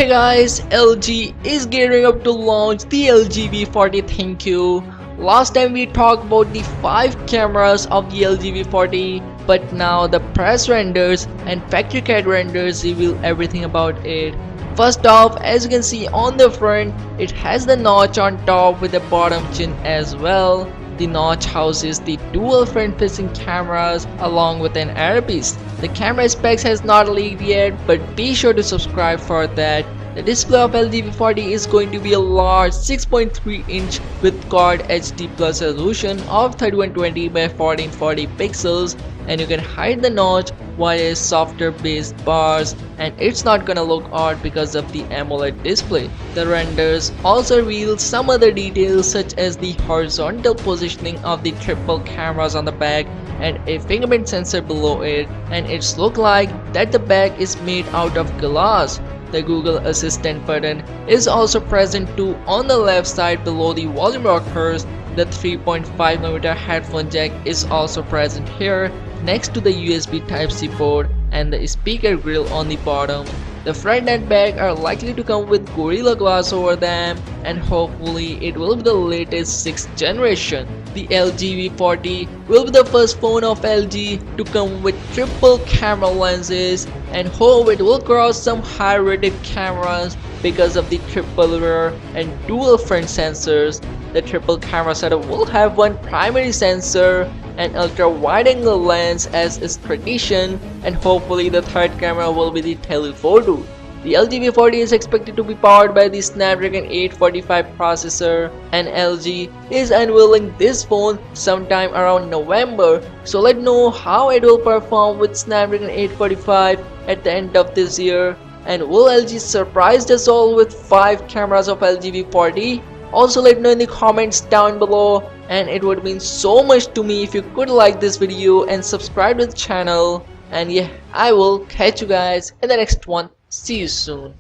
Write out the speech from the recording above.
Hey guys, LG is gearing up to launch the LG V40 ThinQ. Last time we talked about the 5 cameras of the LG V40, but now the press renders and factory CAD renders reveal everything about it. First off, as you can see on the front, it has the notch on top with the bottom chin as well. The notch houses the dual front-facing cameras along with an earpiece. The camera specs has not leaked yet, but be sure to subscribe for that. The display of LG V40 is going to be a large 6.3 inch with Quad HD Plus resolution of 3120 by 1440 pixels, and you can hide the notch via softer based bars, and it's not gonna look odd because of the AMOLED display. The renders also reveal some other details such as the horizontal positioning of the triple cameras on the back and a fingerprint sensor below it, and it's look like that the back is made out of glass. The Google Assistant button is also present too on the left side below the volume rockers. The 3.5mm headphone jack is also present here next to the USB Type-C port and the speaker grill on the bottom. The front and back are likely to come with Gorilla Glass over them, and hopefully it will be the latest 6th generation. The LG V40 will be the first phone of LG to come with triple camera lenses, and hope it will cross some high rated cameras because of the triple rear and dual front sensors. The triple camera setup will have one primary sensor, an ultra wide angle lens as is tradition, and hopefully the third camera will be the telephoto. The LG V40 is expected to be powered by the Snapdragon 845 processor, and LG is unveiling this phone sometime around November, so let's know how it will perform with Snapdragon 845 at the end of this year. And will LG surprise us all with 5 cameras of LG V40? Also let me know in the comments down below, and it would mean so much to me if you could like this video and subscribe to the channel. And yeah, I will catch you guys in the next one. See you soon.